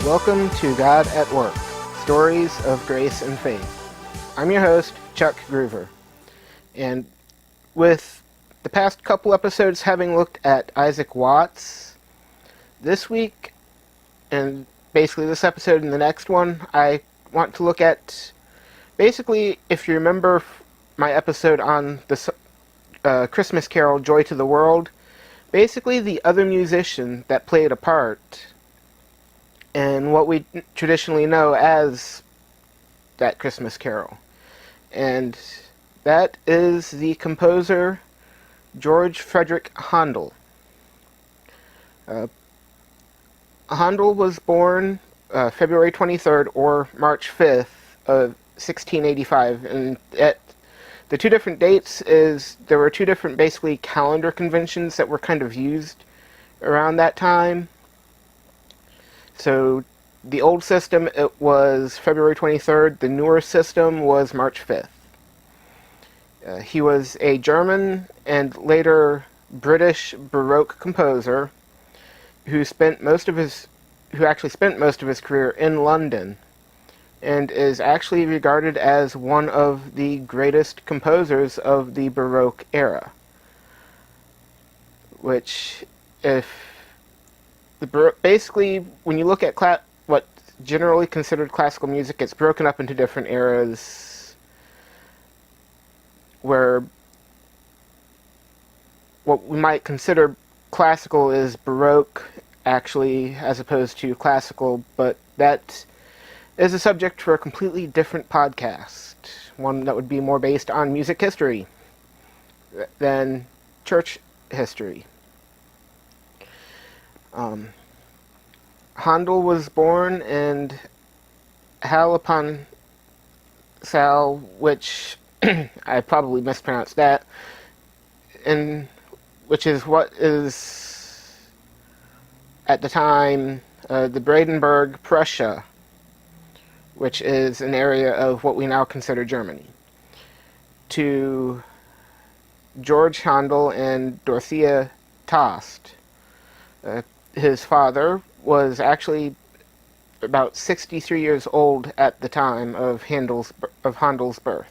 Welcome to God at Work, Stories of Grace and Faith. I'm your host, CharlesGruver, and with the past couple episodes having looked at Isaac Watts, this week, and basically this episode and the next one, I want to look at, basically, if you remember my episode on the Christmas carol, Joy to the World, basically the other musician that played a part and what we traditionally know as that Christmas carol. And that is the composer George Frederick Handel. Handel was born February 23rd or March 5th of 1685, and at the two different dates is there were two different basically calendar conventions that were kind of used around that time. So, the old system, it was February 23rd. The newer system was March 5th. He was a German and later British Baroque composer who actually spent most of his career in London and is actually regarded as one of the greatest composers of the Baroque era. Which, basically, when you look at what's generally considered classical music, it's broken up into different eras where what we might consider classical is Baroque, actually, as opposed to classical, but that is a subject for a completely different podcast, one that would be more based on music history than church history. Handel was born in Halle upon Saale, which I probably mispronounced that, and which is what is at the time the Brandenburg, Prussia, which is an area of what we now consider Germany, to George Handel and Dorothea Tost. His father was actually about 63 years old at the time of Handel's birth.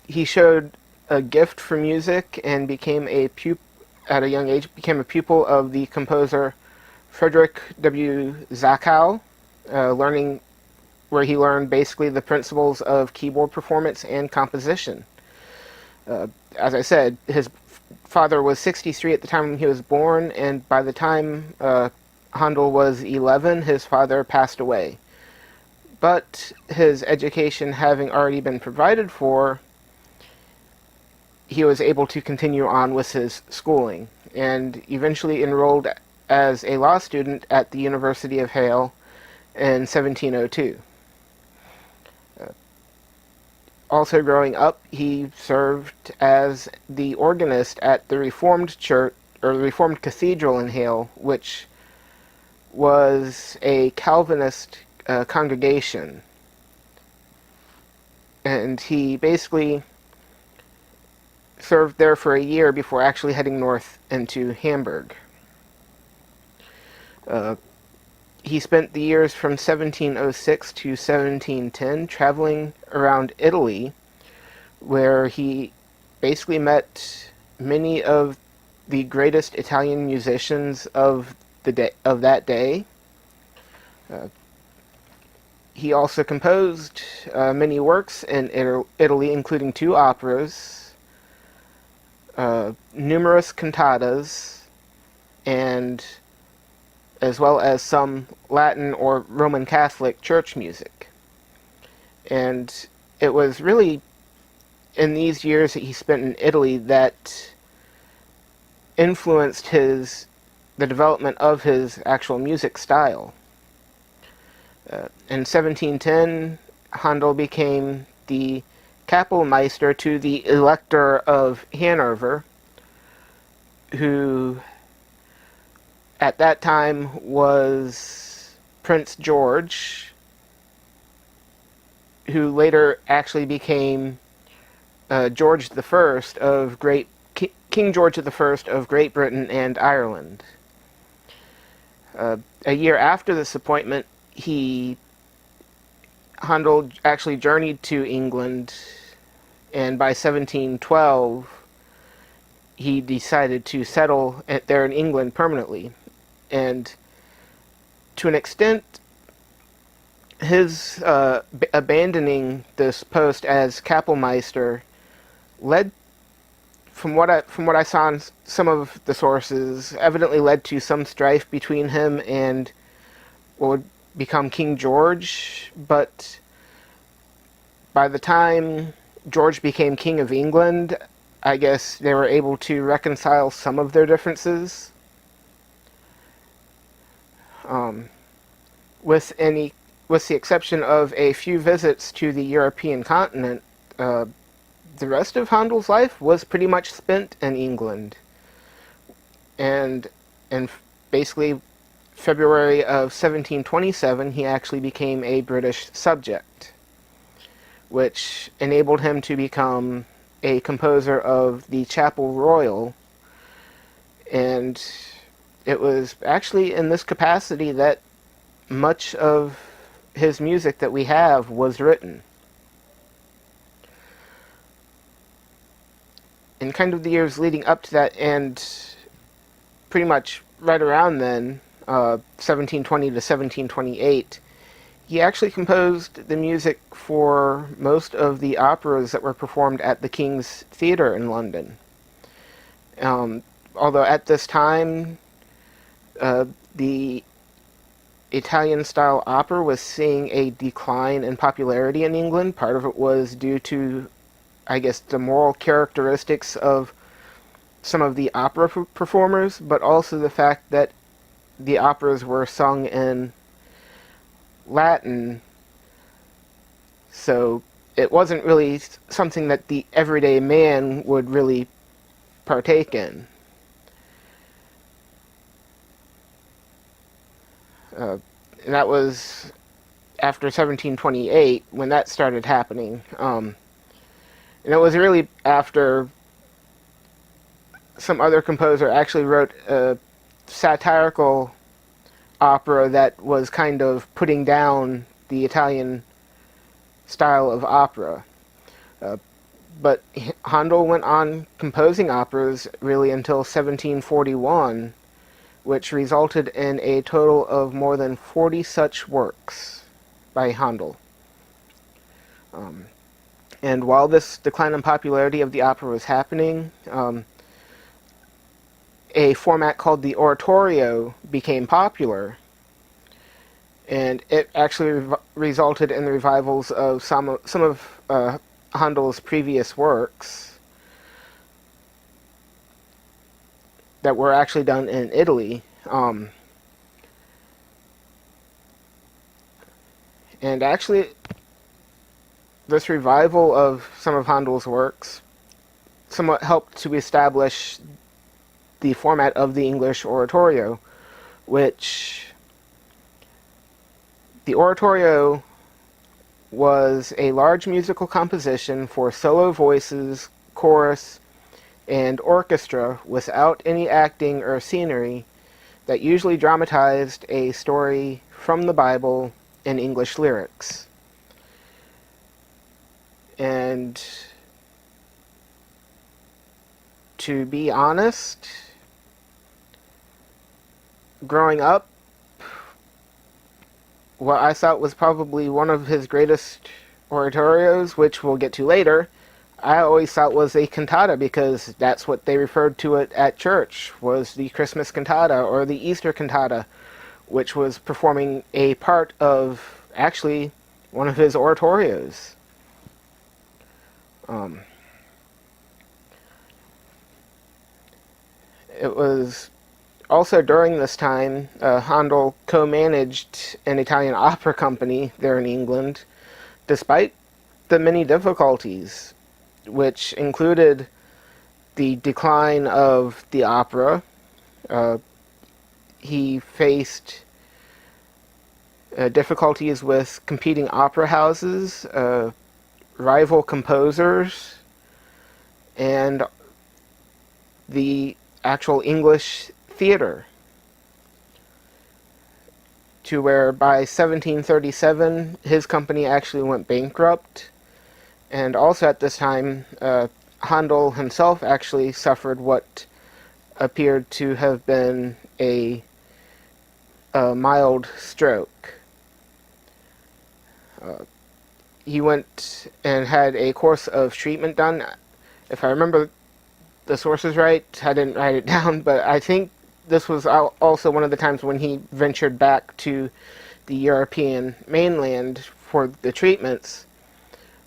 He showed a gift for music and at a young age became a pupil of the composer Frederick W. Zachow, where he learned basically the principles of keyboard performance and composition. As I said, his father was 63 at the time when he was born, and by the time Handel was 11, his father passed away. But his education having already been provided for, he was able to continue on with his schooling, and eventually enrolled as a law student at the University of Halle in 1702. Also growing up, he served as the organist at the Reformed Church, or the Reformed Cathedral in Halle, which was a Calvinist congregation. And he basically served there for a year before actually heading north into Hamburg. He spent the years from 1706 to 1710 traveling around Italy, where he basically met many of the greatest Italian musicians of that day. He also composed many works in Italy, including 2 operas, numerous cantatas, and as well as some Latin or Roman Catholic church music. And it was really in these years that he spent in Italy that influenced the development of his actual music style. In 1710, Handel became the Kapellmeister to the Elector of Hanover, who at that time was Prince George, who later actually became George the First of King George the First of Great Britain and Ireland. A year after this appointment, Handel actually journeyed to England, and by 1712, he decided to settle there in England permanently. And to an extent, his abandoning this post as Kapellmeister led, from what I saw in some of the sources, evidently led to some strife between him and what would become King George. But by the time George became King of England, I guess they were able to reconcile some of their differences. With the exception of a few visits to the European continent, the rest of Handel's life was pretty much spent in England. And basically February of 1727, he actually became a British subject, which enabled him to become a composer of the Chapel Royal. And it was actually in this capacity that much of his music that we have was written. In kind of the years leading up to that, and pretty much right around then, 1720 to 1728, he actually composed the music for most of the operas that were performed at the King's Theatre in London. Although at this time, the Italian-style opera was seeing a decline in popularity in England. Part of it was due to, I guess, the moral characteristics of some of the opera performers, but also the fact that the operas were sung in Latin, so it wasn't really something that the everyday man would really partake in. And that was after 1728 when that started happening. And it was really after some other composer actually wrote a satirical opera that was kind of putting down the Italian style of opera. But Handel went on composing operas really until 1741, which resulted in a total of more than 40 such works by Handel. And while this decline in popularity of the opera was happening, a format called the oratorio became popular, and it actually resulted in the revivals of some of Handel's previous works that were actually done in Italy. And actually, this revival of some of Handel's works somewhat helped to establish the format of the English oratorio, which the oratorio was a large musical composition for solo voices, chorus, and orchestra without any acting or scenery that usually dramatized a story from the Bible in English lyrics. And to be honest, growing up, what I thought was probably one of his greatest oratorios, which we'll get to later, I always thought was a cantata, because that's what they referred to it at church, was the Christmas cantata or the Easter cantata, which was performing a part of, actually, one of his oratorios. It was also during this time, Handel co-managed an Italian opera company there in England, despite the many difficulties, which included the decline of the opera. He faced difficulties with competing opera houses, rival composers, and the actual English theater, to where by 1737 his company actually went bankrupt. And also at this time, Handel himself actually suffered what appeared to have been a mild stroke. He went and had a course of treatment done. If I remember the sources right, I didn't write it down, but I think this was also one of the times when he ventured back to the European mainland for the treatments.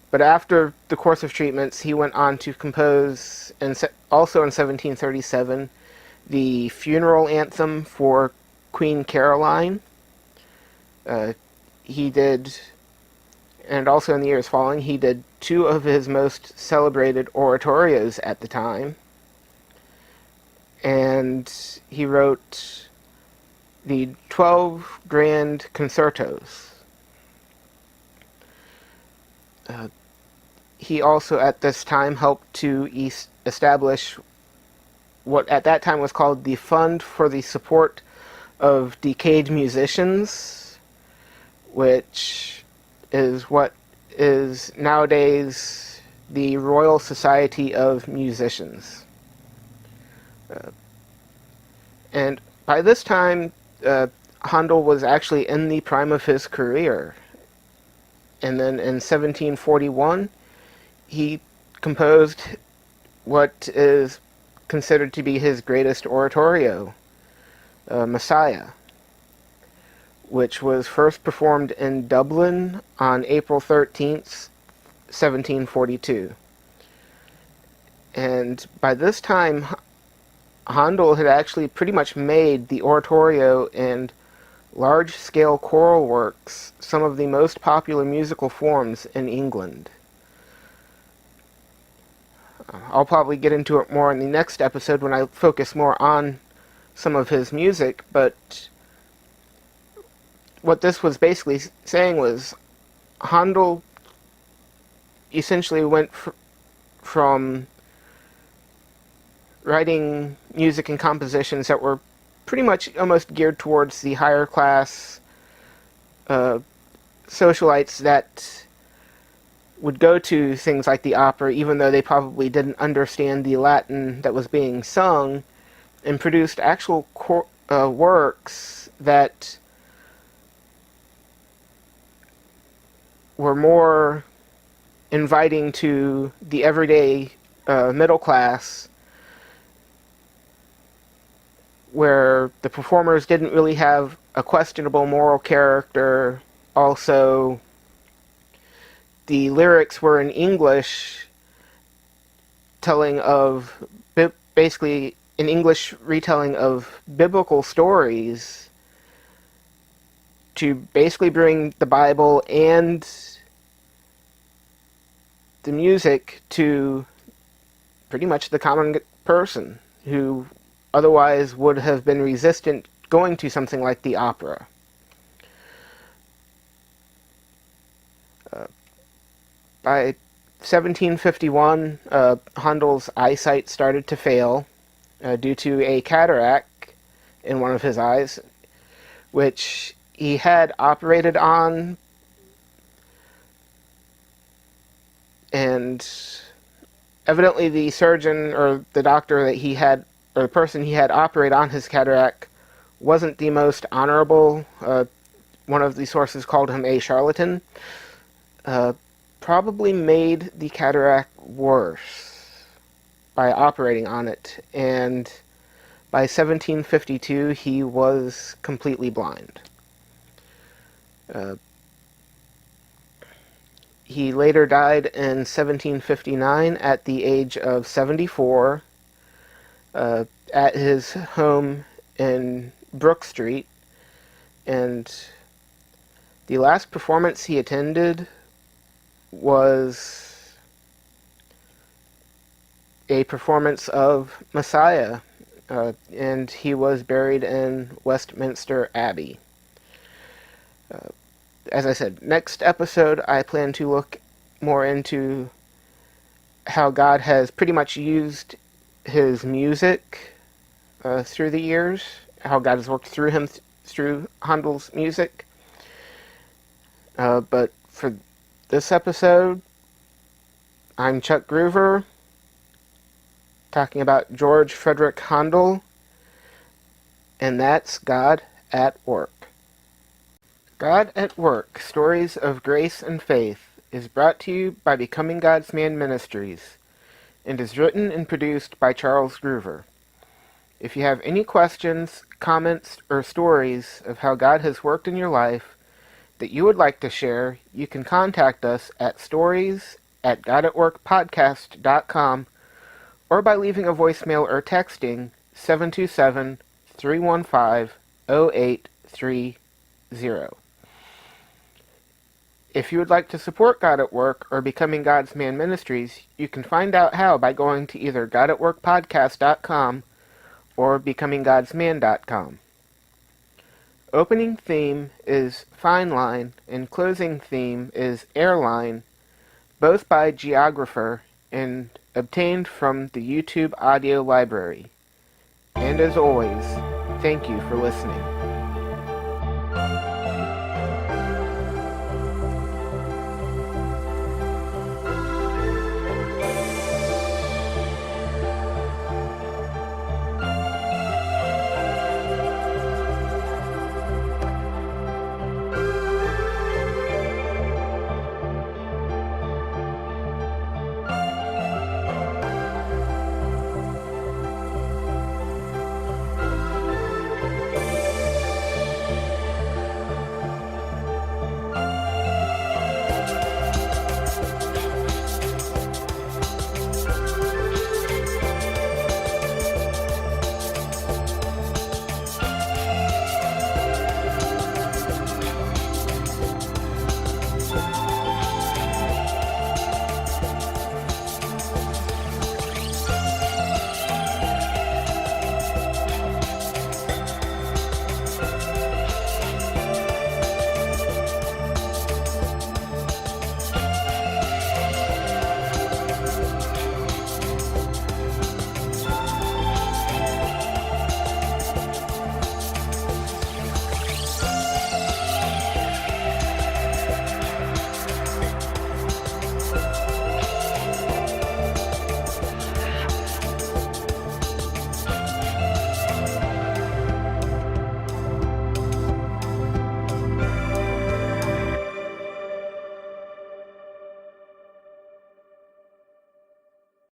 But after the course of treatments, he went on to compose, also in 1737, the funeral anthem for Queen Caroline. He did, and also in the years following, he did two of his most celebrated oratorios at the time. And he wrote the 12 grand concertos. He also at this time helped to establish what at that time was called the Fund for the Support of Decayed Musicians, which is what is nowadays the Royal Society of Musicians. And by this time, Handel was actually in the prime of his career. And then in 1741, he composed what is considered to be his greatest oratorio, Messiah, which was first performed in Dublin on April 13th, 1742. And by this time, Handel had actually pretty much made the oratorio and large-scale choral works some of the most popular musical forms in England. I'll probably get into it more in the next episode when I focus more on some of his music, but what this was basically saying was Handel essentially went from writing music and compositions that were pretty much almost geared towards the higher class socialites that would go to things like the opera, even though they probably didn't understand the Latin that was being sung, and produced actual works that were more inviting to the everyday middle class, where the performers didn't really have a questionable moral character. Also, the lyrics were in English, telling of, basically, an English retelling of biblical stories to basically bring the Bible and the music to pretty much the common person who otherwise would have been resistant going to something like the opera. By 1751, Handel's eyesight started to fail due to a cataract in one of his eyes, which he had operated on, and evidently the surgeon or the doctor that he had, or the person he had operate on his cataract, wasn't the most honorable. One of the sources called him a charlatan. Probably made the cataract worse by operating on it, and by 1752 he was completely blind. He later died in 1759 at the age of 74 at his home in Brook Street, and the last performance he attended was a performance of Messiah, and he was buried in Westminster Abbey. as I said, next episode I plan to look more into how God has pretty much used his music through the years, how God has worked through him through Handel's music. But for this episode, I'm CharlesGruver, talking about George Frederick Handel, and that's God at Work. God at Work, Stories of Grace and Faith, is brought to you by Becoming God's Man Ministries, and is written and produced by CharlesGruver. If you have any questions, comments, or stories of how God has worked in your life that you would like to share, you can contact us at stories@godatworkpodcast.com or by leaving a voicemail or texting 727-315-0830. If you would like to support God at Work or Becoming God's Man Ministries, you can find out how by going to either godatworkpodcast.com or becominggodsman.com. Opening theme is Fine Line, and closing theme is Airline, both by Geographer and obtained from the YouTube audio library. And as always, thank you for listening.